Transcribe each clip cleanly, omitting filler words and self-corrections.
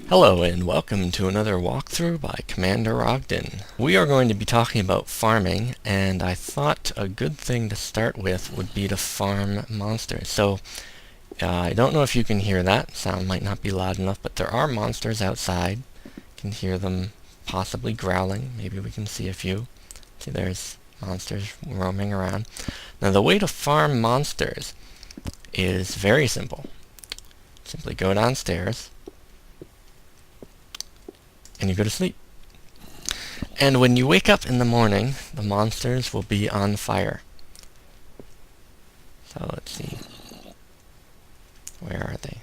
Hello and welcome to another walkthrough by Commander Ogden. We are going to be talking about farming, and I thought a good thing to start with would be to farm monsters. I don't know if you can hear that. Sound might not be loud enough, but there are monsters outside. You can hear them possibly growling. Maybe we can see a few. See, there's monsters roaming around. Now the way to farm monsters is very simple. Simply go downstairs and you go to sleep. And when you wake up in the morning, the monsters will be on fire. So let's see. Where are they?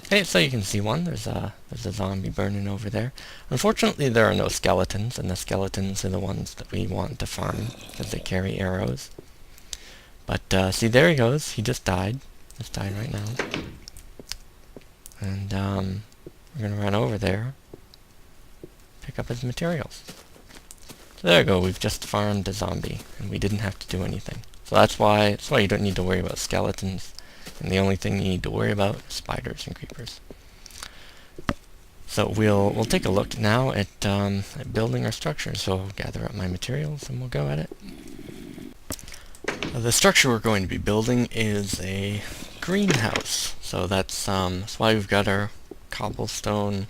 Okay, so you can see one. There's a zombie burning over there. Unfortunately, there are no skeletons, and the skeletons are the ones that we want to farm because they carry arrows. But see, there he goes. He just died. Just died right now. And we're going to run over there, pick up his materials. So there we go, we've just farmed a zombie, and we didn't have to do anything. So that's why you don't need to worry about skeletons, and the only thing you need to worry about is spiders and creepers. So we'll take a look now at building our structure. So I'll gather up my materials and we'll go at it. The structure we're going to be building is a greenhouse. So that's why we've got our cobblestone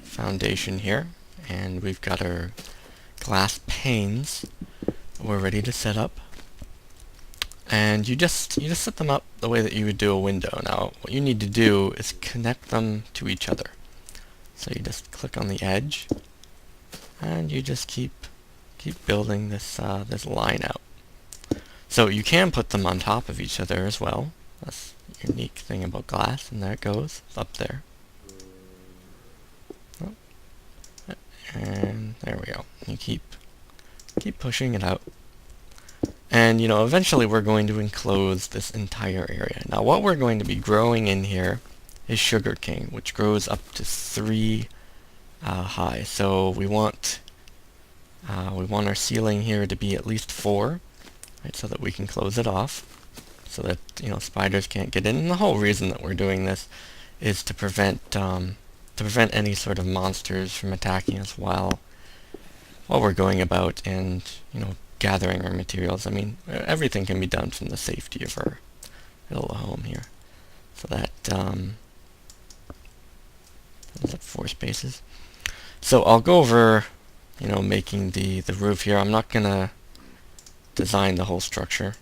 foundation here, and we've got our glass panes that we're ready to set up. And you just set them up the way that you would do a window. Now what you need to do is connect them to each other. So you just click on the edge, and you just keep building this line out. So you can put them on top of each other as well. That's the unique thing about glass, and there it goes. It's up there. Oh. And there we go. You keep pushing it out. And eventually we're going to enclose this entire area. Now what we're going to be growing in here is sugarcane, which grows up to 3 high. So we want our ceiling here to be at least 4. Right, so that we can close it off, so that spiders can't get in. And the whole reason that we're doing this is to prevent any sort of monsters from attacking us while we're going about and gathering our materials. I mean, everything can be done from the safety of our little home here. So that is up 4 spaces. So I'll go over making the roof here. I'm not gonna design the whole structure,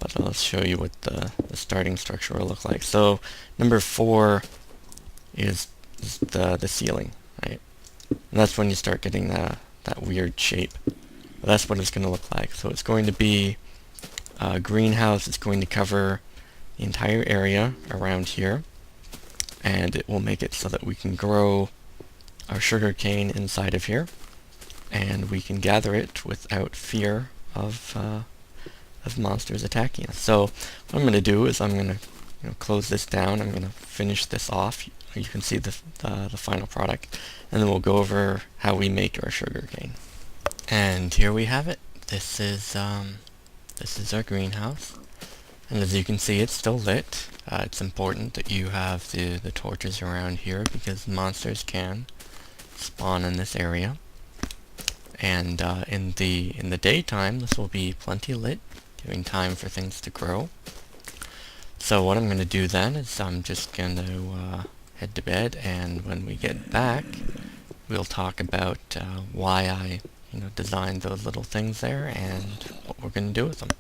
but I'll show you what the starting structure will look like. So number 4 is the ceiling, right? And that's when you start getting that weird shape. But that's what it's going to look like. So it's going to be a greenhouse. It's going to cover the entire area around here, and it will make it so that we can grow our sugarcane inside of here, and we can gather it without fear of monsters attacking us. So what I'm going to do is I'm going to close this down. I'm going to finish this off. You can see the final product, and then we'll go over how we make our sugarcane. And here we have it. This is our greenhouse, and as you can see, it's still lit. It's important that you have the torches around here because monsters can spawn in this area. And in the daytime, this will be plenty lit, giving time for things to grow. So what I'm going to do then is I'm just going to head to bed, and when we get back, we'll talk about why I designed those little things there and what we're going to do with them.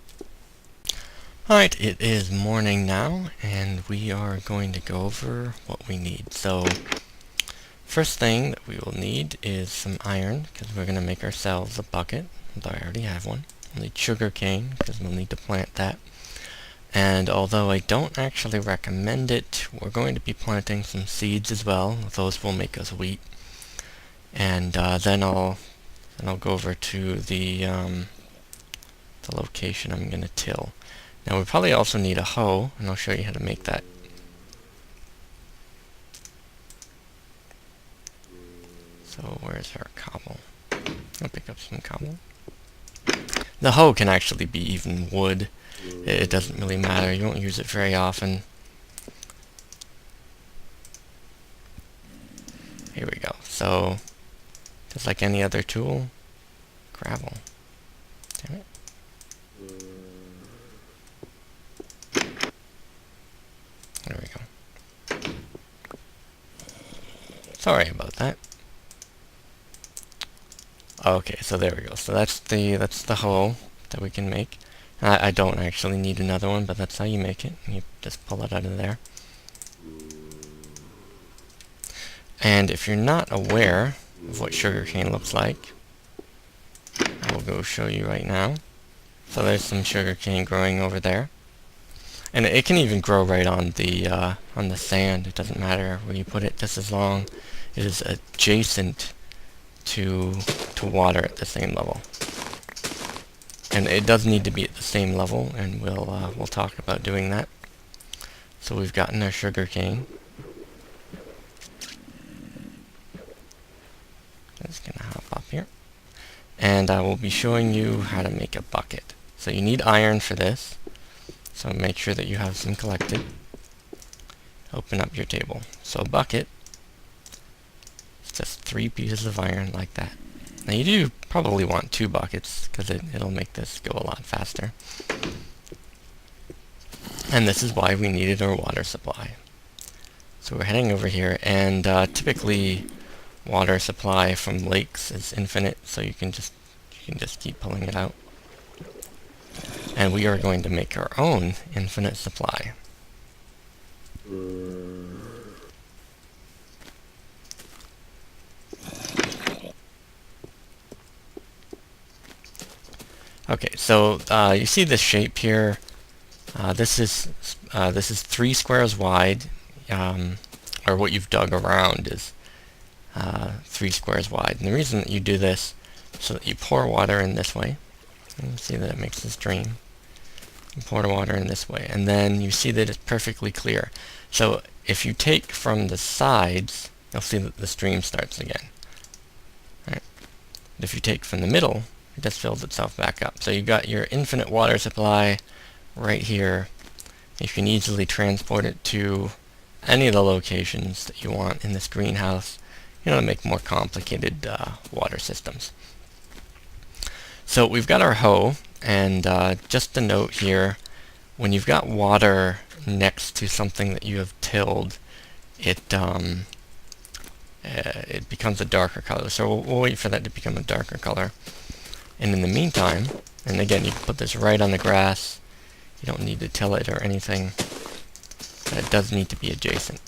Alright, it is morning now, and we are going to go over what we need. So first thing that we will need is some iron, because we're going to make ourselves a bucket, although I already have one. We'll need sugarcane, because we'll need to plant that. And although I don't actually recommend it, we're going to be planting some seeds as well. Those will make us wheat. And then I'll go over to the location I'm going to till. Now we probably also need a hoe, and I'll show you how to make that. So where's our cobble? I'll pick up some cobble. The hoe can actually be even wood. It doesn't really matter. You won't use it very often. So, just like any other tool, gravel. Damn it. There we go. Sorry about that. Okay, so there we go. So that's the hoe that we can make. I don't actually need another one, but that's how you make it. You just pull it out of there. And if you're not aware of what sugarcane looks like, I will go show you right now. So there's some sugarcane growing over there, and it can even grow right on the sand. It doesn't matter where you put it, just as long as it is adjacent to water at the same level. And it does need to be at the same level, and we'll talk about doing that. So we've gotten our sugarcane. Just gonna hop up here, and I will be showing you how to make a bucket. So you need iron for this, so make sure that you have some collected. Open up your table. So a bucket, it's just 3 pieces of iron like that. Now you do probably want 2 buckets, because it'll make this go a lot faster. And this is why we needed our water supply. So we're heading over here, and typically water supply from lakes is infinite, so you can just keep pulling it out. And we are going to make our own infinite supply. Okay, so you see this shape here. This is 3 squares wide, or what you've dug around is 3 squares wide. And the reason that you do this is so that you pour water in this way. And you see that it makes a stream. You pour the water in this way, and then you see that it's perfectly clear. So if you take from the sides, you'll see that the stream starts again. Right? But if you take from the middle, it just fills itself back up. So you've got your infinite water supply right here. You can easily transport it to any of the locations that you want in this greenhouse, to make more complicated water systems. So we've got our hoe, and just a note here, when you've got water next to something that you have tilled, it becomes a darker color. So we'll wait for that to become a darker color. And in the meantime, and again, you can put this right on the grass. You don't need to till it or anything, but it does need to be adjacent.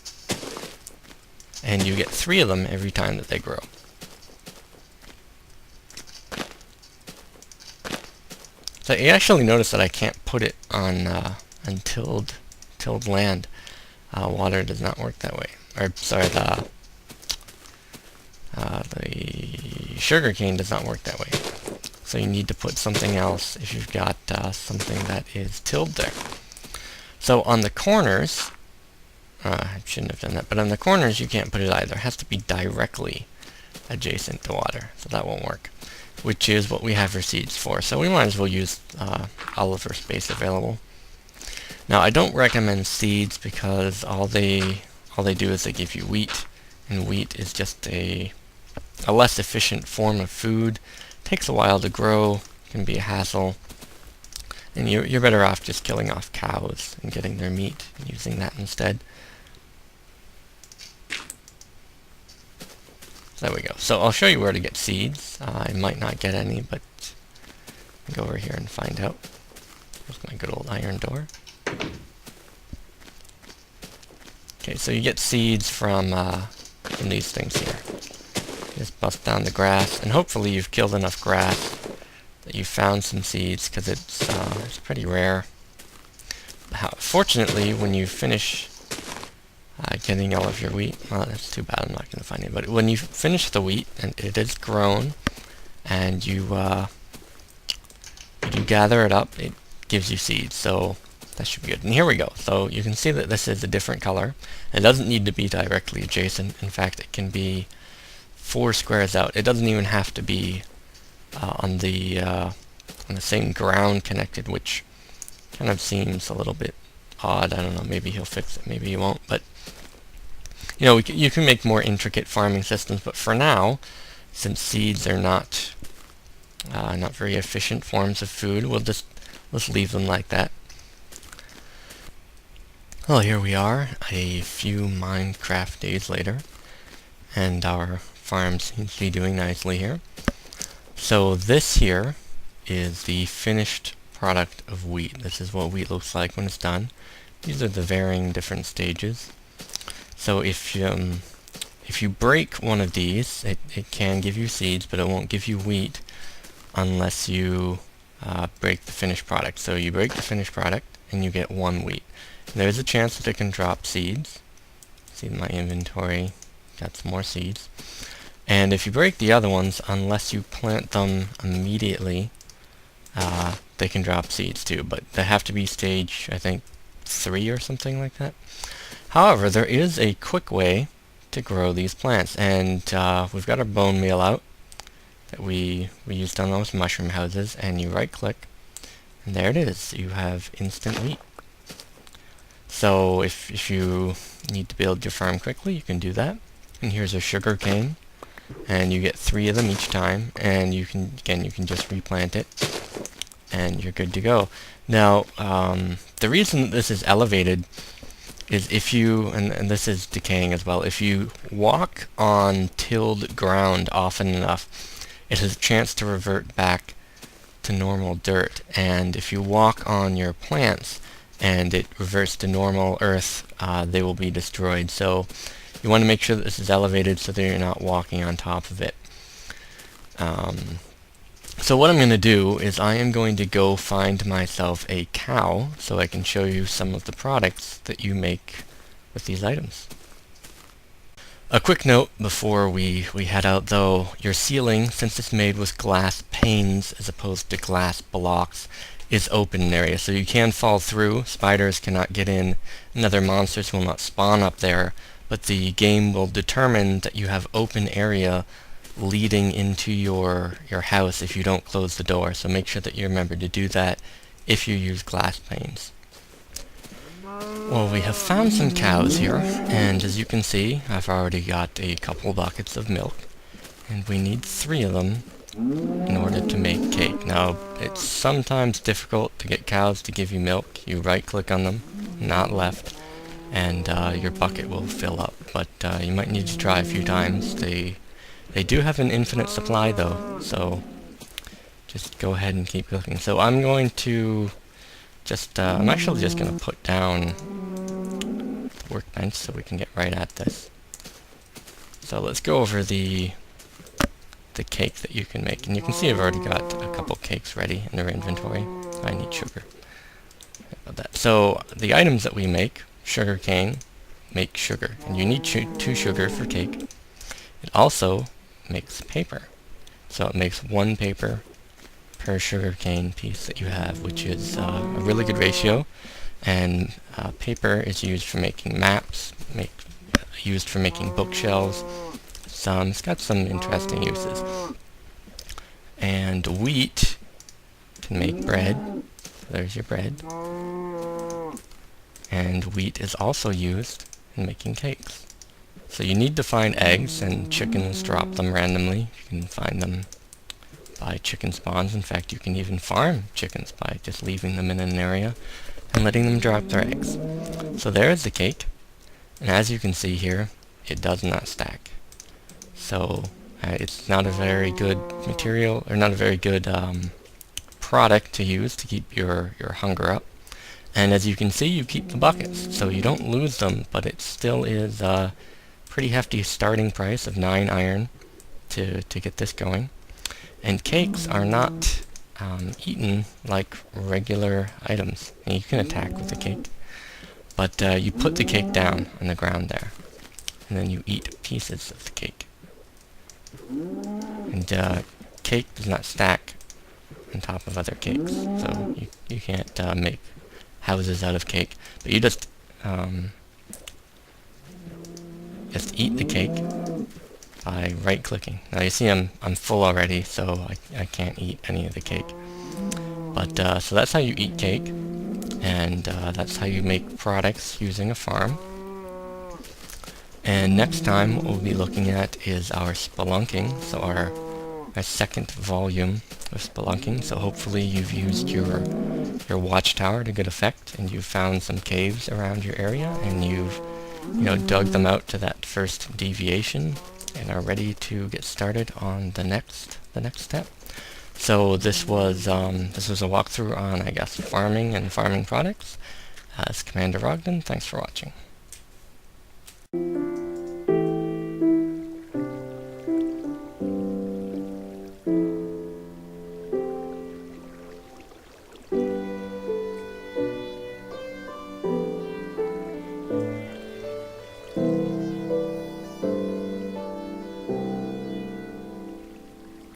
And you get 3 of them every time that they grow. So you actually notice that I can't put it on tilled land. Water does not work that way. Or sorry, the sugarcane does not work that way. So you need to put something else if you've got something that is tilled there. So on the corners, I shouldn't have done that, but on the corners you can't put it either. It has to be directly adjacent to water, so that won't work, which is what we have our seeds for. So we might as well use all of our space available. Now I don't recommend seeds because all they do is they give you wheat, and wheat is just a less efficient form of food. Takes a while to grow, can be a hassle, and you're better off just killing off cows and getting their meat and using that instead. So there we go. So I'll show you where to get seeds. I might not get any, but I'll go over here and find out. There's my good old iron door. Okay, so you get seeds from these things here. Just bust down the grass, and hopefully you've killed enough grass that you found some seeds, because it's pretty rare. Fortunately, when you finish getting all of your wheat, well, that's too bad, I'm not going to find it, but when you finish the wheat and it is grown, and you gather it up, it gives you seeds, so that should be good. And here we go. So you can see that this is a different color. It doesn't need to be directly adjacent. In fact, it can be 4 squares out. It doesn't even have to be on the same ground connected, which kind of seems a little bit odd. I don't know, maybe he'll fix it, maybe he won't, but You know, you can make more intricate farming systems, but for now, since seeds are not very efficient forms of food, let's leave them like that. Well, here we are, a few Minecraft days later, and our farm seems to be doing nicely here. So this here is the finished product of wheat. This is what wheat looks like when it's done. These are the varying different stages. So if you break one of these, it can give you seeds, but it won't give you wheat unless you break the finished product. So you break the finished product and you get one wheat. There's a chance that it can drop seeds. See my inventory, got some more seeds. And if you break the other ones, unless you plant them immediately, they can drop seeds too, but they have to be stage, I think, 3 or something like that. However, there is a quick way to grow these plants, and we've got our bone meal out that we used on those mushroom houses, and you right click, and there it is. You have instant wheat. So if you need to build your farm quickly, you can do that. And here's a sugarcane, and you get 3 of them each time, and you can just replant it, and you're good to go. Now, the reason that this is elevated is if you, and this is decaying as well, if you walk on tilled ground often enough, it has a chance to revert back to normal dirt. And if you walk on your plants and it reverts to normal earth, they will be destroyed. So you want to make sure that this is elevated so that you're not walking on top of it. So what I'm going to do is I am going to go find myself a cow so I can show you some of the products that you make with these items. A quick note before we head out though, your ceiling, since it's made with glass panes as opposed to glass blocks, is open area, so you can fall through. Spiders cannot get in, and other monsters will not spawn up there, but the game will determine that you have open area leading into your house if you don't close the door. So make sure that you remember to do that if you use glass panes. Well, we have found some cows here, and as you can see, I've already got a couple buckets of milk, and we need 3 of them in order to make cake. Now, it's sometimes difficult to get cows to give you milk. You right click on them, not left, and your bucket will fill up, but you might need to try a few times. They do have an infinite supply though, so just go ahead and keep cooking. So I'm going to I'm actually just going to put down the workbench so we can get right at this. So let's go over the cake that you can make. And you can see I've already got a couple cakes ready in our inventory. I need sugar. About that. So the items that we make, sugarcane, make sugar. And you need 2 sugar for cake. It also makes paper. So it makes 1 paper per sugarcane piece that you have, which is a really good ratio. And paper is used for making maps, used for making bookshelves. It's got some interesting uses. And wheat can make bread. There's your bread. And wheat is also used in making cakes. So you need to find eggs, and chickens drop them randomly. You can find them by chicken spawns. In fact, you can even farm chickens by just leaving them in an area and letting them drop their eggs. So there is the cake, and as you can see here, it does not stack. So it's not a very good material, or not a very good product to use to keep your hunger up. And as you can see, you keep the buckets, so you don't lose them, but it still is a pretty hefty starting price of 9 iron to get this going. And cakes are not eaten like regular items. And you can attack with the cake, but you put the cake down on the ground there, and then you eat pieces of the cake. And cake does not stack on top of other cakes, so you can't make houses out of cake, but you just eat the cake by right-clicking. Now you see I'm full already, so I can't eat any of the cake. But so that's how you eat cake, and that's how you make products using a farm. And next time what we'll be looking at is our spelunking, so our second volume of spelunking. So hopefully you've used your watchtower to good effect, and you've found some caves around your area, and you've dug them out to that first deviation, and are ready to get started on the next step. So this was a walkthrough on, I guess, farming and farming products. As Commander Ogden, thanks for watching.